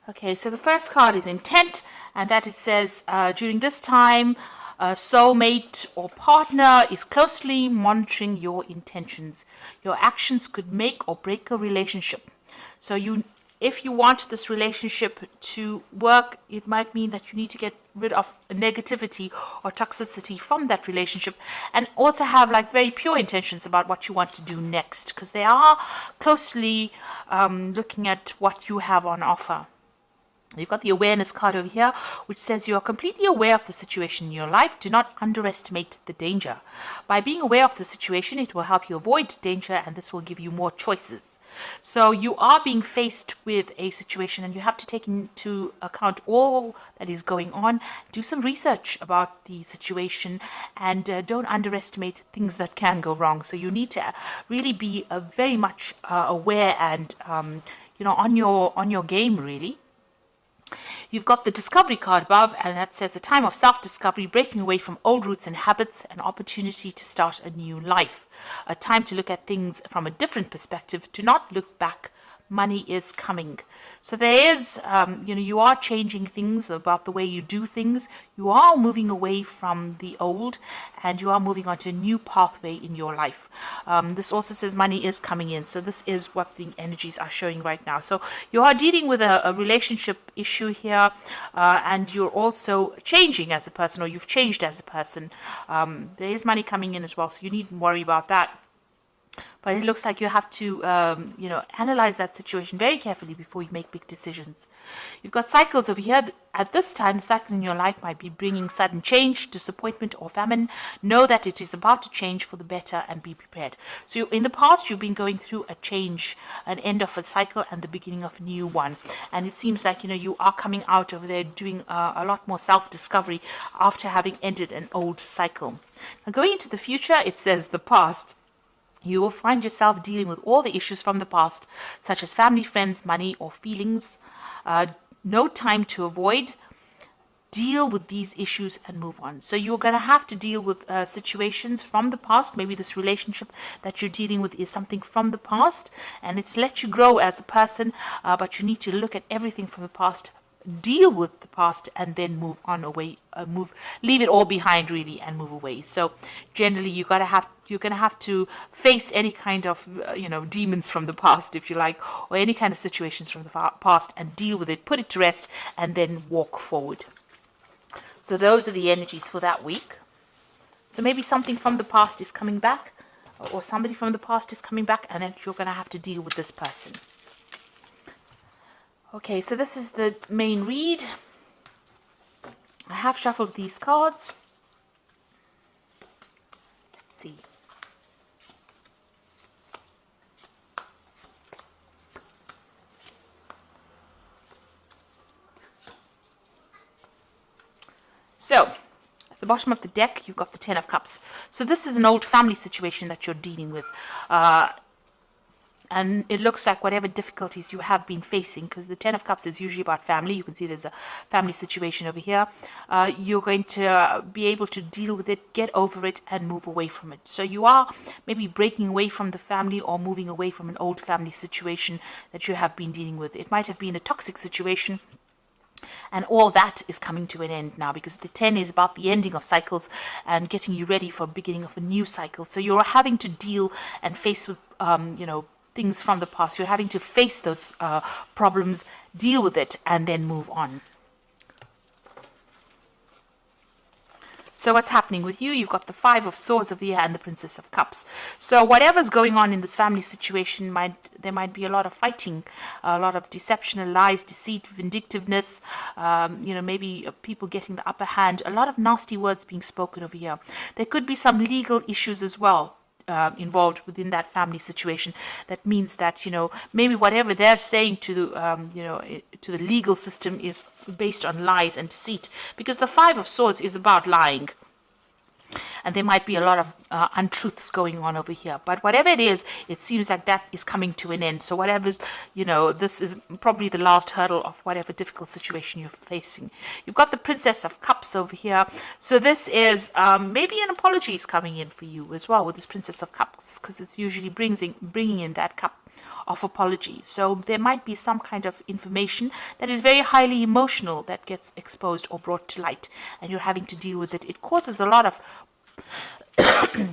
Okay, so the first card is intent, and that it says during this time, a soulmate or partner is closely monitoring your intentions. Your actions could make or break a relationship. So if you want this relationship to work, it might mean that you need to get rid of negativity or toxicity from that relationship, and also have like very pure intentions about what you want to do next, because they are closely looking at what you have on offer. You've got the awareness card over here, which says you are completely aware of the situation in your life. Do not underestimate the danger. By being aware of the situation, it will help you avoid danger, and this will give you more choices. So you are being faced with a situation, and you have to take into account all that is going on. Do some research about the situation, and don't underestimate things that can go wrong. So you need to really be very much aware and on your game, really. You've got the discovery card above, and that says a time of self-discovery, breaking away from old roots and habits, an opportunity to start a new life. A time to look at things from a different perspective, to not look back. Money is coming. So there is, you are changing things about the way you do things. You are moving away from the old, and you are moving on to a new pathway in your life. This also says money is coming in. So this is what the energies are showing right now. So you are dealing with a relationship issue here, and you're also changing as a person, or you've changed as a person. There is money coming in as well, so you needn't worry about that. But it looks like you have to, analyze that situation very carefully before you make big decisions. You've got cycles over here. At this time, the cycle in your life might be bringing sudden change, disappointment, or famine. Know that it is about to change for the better, and be prepared. So in the past, you've been going through a change, an end of a cycle and the beginning of a new one. And it seems like, you are coming out over there doing a lot more self-discovery after having ended an old cycle. Now, going into the future, it says the past. You will find yourself dealing with all the issues from the past, such as family, friends, money, or feelings. No time to avoid. Deal with these issues and move on. So you're going to have to deal with situations from the past. Maybe this relationship that you're dealing with is something from the past, and it's let you grow as a person, but you need to look at everything from the past, deal with the past, and then move on away, leave it all behind really, and move away. So generally you're going to have to face any kind of demons from the past, if you like, or any kind of situations from the past, and deal with it, put it to rest, and then walk forward. So those are the energies for that week. So maybe something from the past is coming back, or somebody from the past is coming back, and then you're going to have to deal with this person. Okay, so this is the main read. I have shuffled these cards. Let's see. So, at the bottom of the deck, you've got the Ten of Cups. So this is an old family situation that you're dealing with. And it looks like whatever difficulties you have been facing, because the Ten of Cups is usually about family. You can see there's a family situation over here. You're going to be able to deal with it, get over it, and move away from it. So you are maybe breaking away from the family, or moving away from an old family situation that you have been dealing with. It might have been a toxic situation, and all that is coming to an end now, because the 10 is about the ending of cycles and getting you ready for beginning of a new cycle. So you're having to deal and face with, things from the past. You're having to face those problems, deal with it, and then move on. So what's happening with you? You've got the Five of Swords over here and the Princess of Cups. So whatever's going on in this family situation, there might be a lot of fighting, a lot of deception, lies, deceit, vindictiveness, maybe people getting the upper hand, a lot of nasty words being spoken over here. There could be some legal issues as well. Involved within that family situation. That means that maybe whatever they're saying to the legal system is based on lies and deceit, because the Five of Swords is about lying, and there might be a lot of untruths going on over here. But whatever it is, it seems like that is coming to an end. So whatever's, this is probably the last hurdle of whatever difficult situation you're facing. You've got the Princess of Cups over here. So this is maybe an apology is coming in for you as well with this Princess of Cups, because it's usually bringing in that cup of apology. So there might be some kind of information that is very highly emotional that gets exposed or brought to light, and you're having to deal with it. It causes a lot of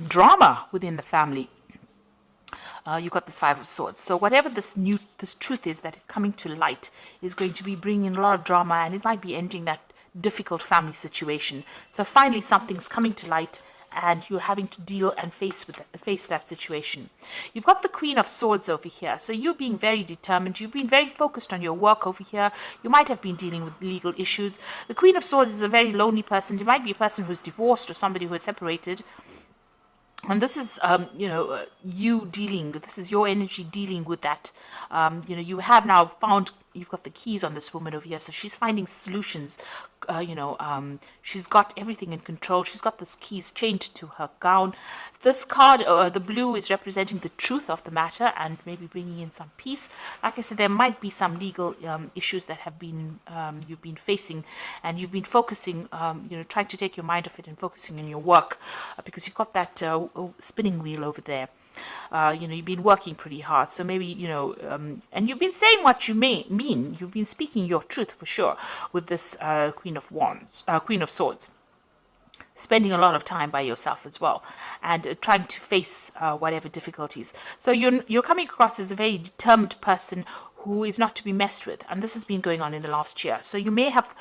drama within the family. You've got this Five of Swords. So whatever this truth is that is coming to light is going to be bringing a lot of drama, and it might be ending that difficult family situation. So finally something's coming to light, and you're having to deal and face that situation. You've got the Queen of Swords over here. So you're being very determined. You've been very focused on your work over here. You might have been dealing with legal issues. The Queen of Swords is a very lonely person. It might be a person who's divorced or somebody who is separated. And this is, you dealing, this is your energy dealing with that. You have now found, you've got the keys on this woman over here. So she's finding solutions. She's got everything in control. She's got this keys chained to her gown. This card, the blue, is representing the truth of the matter and maybe bringing in some peace. Like I said, there might be some legal issues that have been you've been facing, and you've been focusing, trying to take your mind off it and focusing on your work, because you've got that spinning wheel over there. You've been working pretty hard, so maybe, and you've been saying what you mean. You've been speaking your truth for sure with this Queen of Swords. Spending a lot of time by yourself as well, and trying to face whatever difficulties. So you're coming across as a very determined person who is not to be messed with, and this has been going on in the last year. So you may have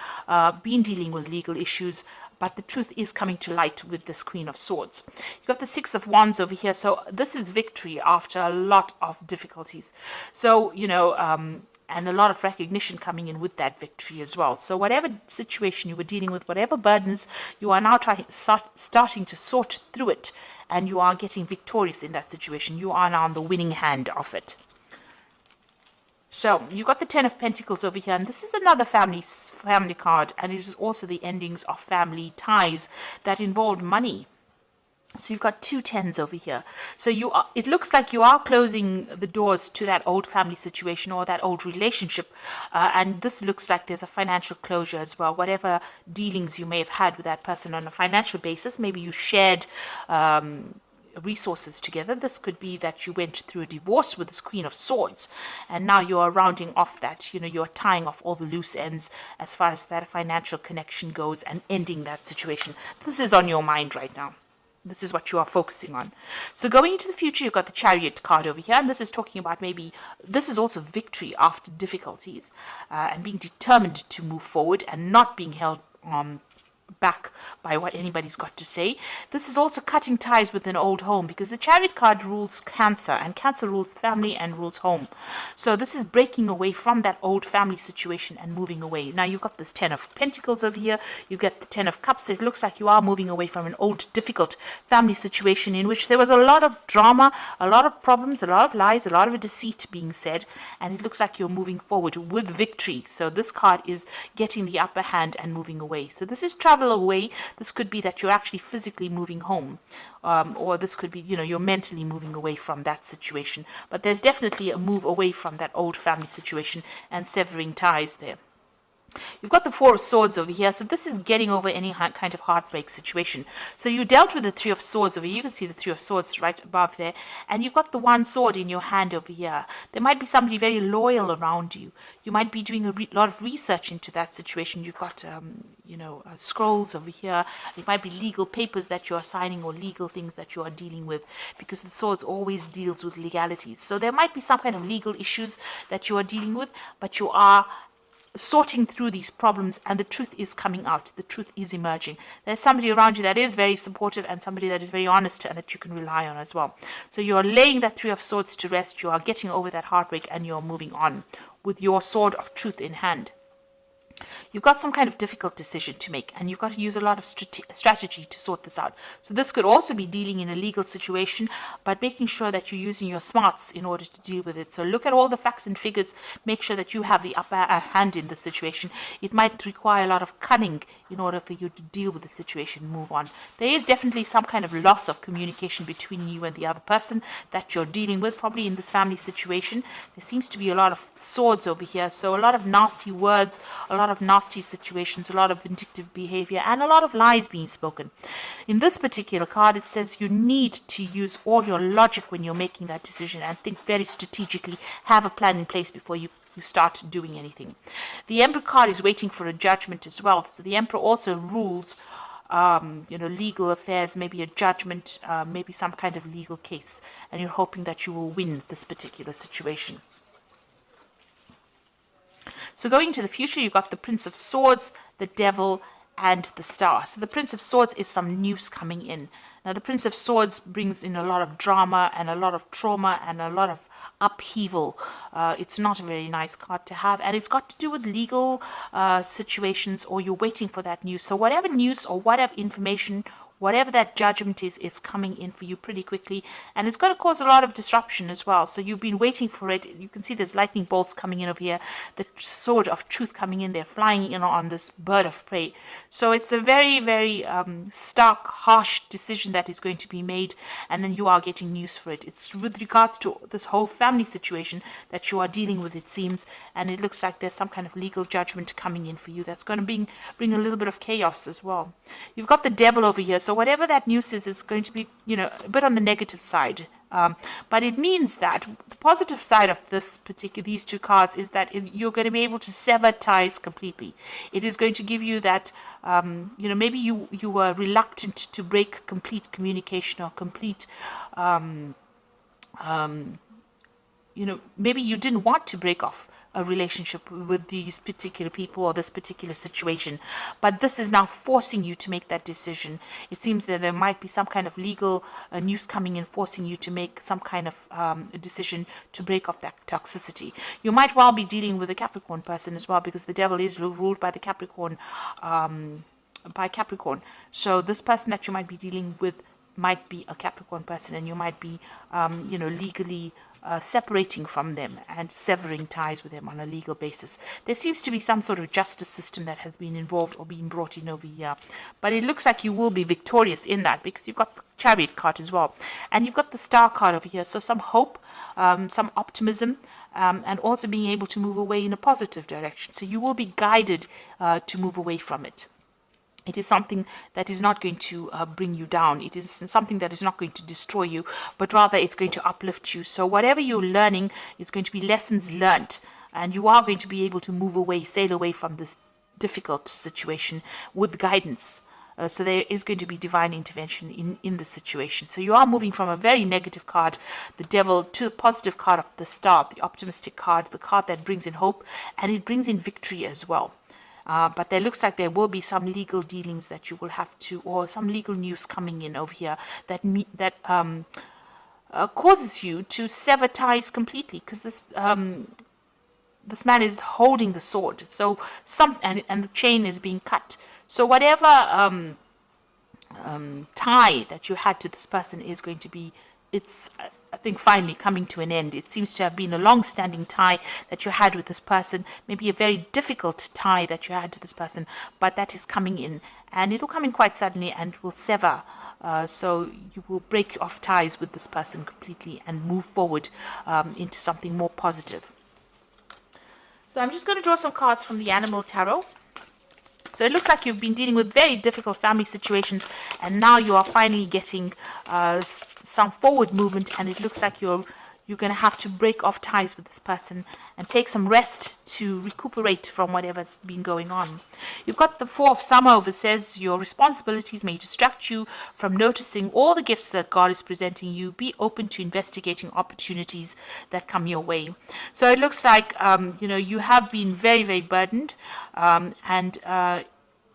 been dealing with legal issues, but the truth is coming to light with this Queen of Swords. You've got the Six of Wands over here. So this is victory after a lot of difficulties. So, and a lot of recognition coming in with that victory as well. So whatever situation you were dealing with, whatever burdens, you are now starting to sort through it, and you are getting victorious in that situation. You are now on the winning hand of it. So you've got the Ten of Pentacles over here, and this is another family card, and it is also the endings of family ties that involve money. So you've got two tens over here. So it looks like you are closing the doors to that old family situation or that old relationship, and this looks like there's a financial closure as well. Whatever dealings you may have had with that person on a financial basis, maybe you shared resources together. This could be that you went through a divorce with this Queen of Swords, and now you are rounding off that, you're tying off all the loose ends as far as that financial connection goes and ending that situation. This is on your mind right now. This is what you are focusing on. So going into the future, you've got the Chariot card over here, and this is talking about maybe, this is also victory after difficulties, and being determined to move forward and not being held back by what anybody's got to say. This is also cutting ties with an old home, because the Chariot card rules Cancer, and Cancer rules family and rules home. So this is breaking away from that old family situation and moving away. Now you've got this Ten of Pentacles over here. You get the Ten of Cups. It looks like you are moving away from an old difficult family situation in which there was a lot of drama, a lot of problems, a lot of lies, a lot of deceit being said, and it looks like you're moving forward with victory. So this card is getting the upper hand and moving away. So this is travel away. This could be that you're actually physically moving home, or this could be, you're mentally moving away from that situation. But there's definitely a move away from that old family situation and severing ties there. You've got the Four of Swords over here. So this is getting over any kind of heartbreak situation. So you dealt with the Three of Swords over here. You can see the Three of Swords right above there. And you've got the one sword in your hand over here. There might be somebody very loyal around you. You might be doing a lot of research into that situation. You've got, scrolls over here. It might be legal papers that you are signing or legal things that you are dealing with, because the swords always deals with legalities. So there might be some kind of legal issues that you are dealing with, but you are sorting through these problems, and the truth is coming out. The truth is emerging. There's somebody around you that is very supportive, and somebody that is very honest and that you can rely on as well. So you are laying that Three of Swords to rest. You are getting over that heartbreak, and you're moving on with your sword of truth in hand. You've got some kind of difficult decision to make, and you've got to use a lot of strategy to sort this out. So this could also be dealing in a legal situation, but making sure that you're using your smarts in order to deal with it. So look at all the facts and figures, make sure that you have the upper hand in the situation. It might require a lot of cunning in order for you to deal with the situation, move on. There is definitely some kind of loss of communication between you and the other person that you're dealing with, probably in this family situation. There seems to be a lot of swords over here, so a lot of nasty words, a lot lot of nasty situations, a lot of vindictive behavior, and a lot of lies being spoken. In this particular card, it says you need to use all your logic when you're making that decision and think very strategically, have a plan in place before you start doing anything. The Emperor card is waiting for a judgment as well. So the Emperor also rules legal affairs, maybe a judgment, maybe some kind of legal case, and you're hoping that you will win this particular situation. So going into the future, you've got the Prince of Swords, the Devil, and the Star. So the Prince of Swords is some news coming in. Now the Prince of Swords brings in a lot of drama and a lot of trauma and a lot of upheaval. It's not a very nice card to have, and it's got to do with legal situations, or you're waiting for that news. So whatever news or whatever information, whatever that judgment is coming in for you pretty quickly, and it's going to cause a lot of disruption as well. So you've been waiting for it. You can see there's lightning bolts coming in over here, the sword of truth coming in there, flying in on this bird of prey. So it's a very, very stark, harsh decision that is going to be made, and then you are getting news for it. It's with regards to this whole family situation that you are dealing with, it seems, and it looks like there's some kind of legal judgment coming in for you that's going to bring a little bit of chaos as well. You've got the Devil over here. So whatever that news is going to be, a bit on the negative side. But it means that the positive side of these two cards is that you're going to be able to sever ties completely. It is going to give you that, maybe you were reluctant to break complete communication or complete, maybe you didn't want to break off a relationship with these particular people or this particular situation, but this is now forcing you to make that decision. It seems that there might be some kind of legal news coming in, forcing you to make some kind of decision to break off that toxicity. You might well be dealing with a Capricorn person as well, because the Devil is ruled by the Capricorn, So this person that you might be dealing with might be a Capricorn person, and you might be, legally separating from them and severing ties with them on a legal basis. There seems to be some sort of justice system that has been involved or being brought in over here, but it looks like you will be victorious in that, because you've got the Chariot card as well, and you've got the Star card over here. So some hope, some optimism, and also being able to move away in a positive direction. So you will be guided to move away from it. It is something that is not going to bring you down. It is something that is not going to destroy you, but rather it's going to uplift you. So whatever you're learning, it's going to be lessons learned, and you are going to be able to move away, sail away from this difficult situation with guidance. So there is going to be divine intervention in the situation. So you are moving from a very negative card, the Devil, to the positive card of the Star, the optimistic card, the card that brings in hope, and it brings in victory as well. But there looks like there will be some legal dealings that you will have to, or some legal news coming in over here that causes you to sever ties completely, because this man is holding the sword. So and the chain is being cut. So whatever tie that you had to this person is going to be, I think, finally coming to an end. It seems to have been a long-standing tie that you had with this person, maybe a very difficult tie that you had to this person, but that is coming in, and it will come in quite suddenly and will sever. So you will break off ties with this person completely and move forward into something more positive. So I'm just going to draw some cards from the Animal Tarot. So it looks like you've been dealing with very difficult family situations, and now you are finally getting some forward movement, and it looks like you're going to have to break off ties with this person and take some rest to recuperate from whatever's been going on. You've got the Four of Summer over, says your responsibilities may distract you from noticing all the gifts that God is presenting you. Be open to investigating opportunities that come your way. So it looks like, you have been very, very burdened, and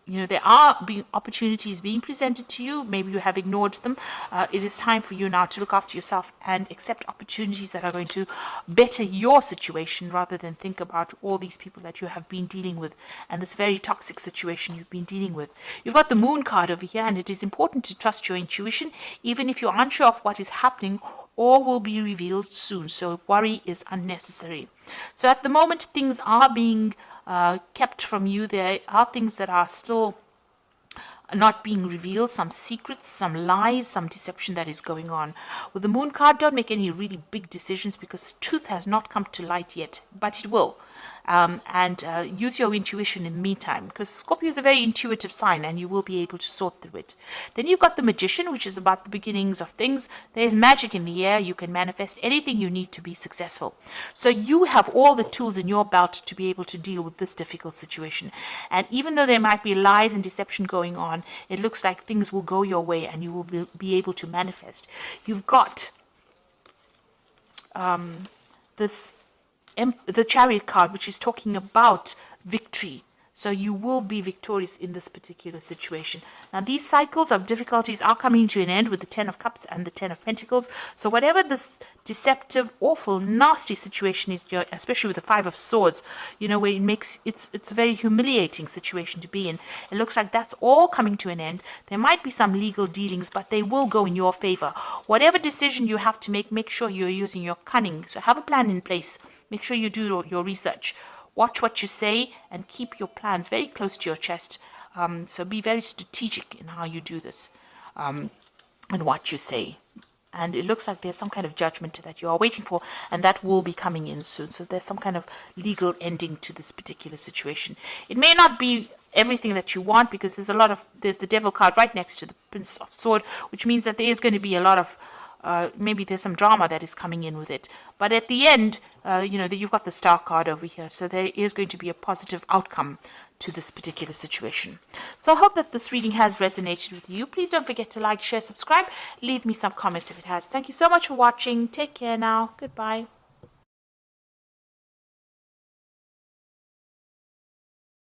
there are opportunities being presented to you. Maybe you have ignored them. It is time for you now to look after yourself and accept opportunities that are going to better your situation, rather than think about all these people that you have been dealing with and this very toxic situation you've been dealing with. You've got the Moon card over here, and it is important to trust your intuition, even if you're unsure of what is happening or will be revealed soon. So worry is unnecessary. So at the moment, things are being kept from you. There are things that are still not being revealed, some secrets, some lies, some deception that is going on. With the Moon card, don't make any really big decisions, because truth has not come to light yet, but it will. and use your intuition in the meantime, because Scorpio is a very intuitive sign and you will be able to sort through it. Then you've got the Magician, which is about the beginnings of things. There's magic in the air. You can manifest anything you need to be successful. So you have all the tools in your belt to be able to deal with this difficult situation. And even though there might be lies and deception going on, it looks like things will go your way and you will be able to manifest. You've got the Chariot card, which is talking about victory. So you will be victorious in this particular situation. Now, these cycles of difficulties are coming to an end with the Ten of Cups and the Ten of Pentacles. So whatever this deceptive, awful, nasty situation is, especially with the Five of Swords, you know, where it's a very humiliating situation to be in. It looks like that's all coming to an end. There might be some legal dealings, but they will go in your favor. Whatever decision you have to make sure you're using your cunning. So have a plan in place. Make sure you do your research. Watch what you say and keep your plans very close to your chest. So be very strategic in how you do this and what you say. And it looks like there's some kind of judgment that you are waiting for, and that will be coming in soon. So there's some kind of legal ending to this particular situation. It may not be everything that you want, because there's the Devil card right next to the Prince of Sword, which means that there is going to be a lot of maybe there's some drama that is coming in with it. But at the end, you've got the Star card over here. So there is going to be a positive outcome to this particular situation. So I hope that this reading has resonated with you. Please don't forget to like, share, subscribe. Leave me some comments if it has. Thank you so much for watching. Take care now. Goodbye.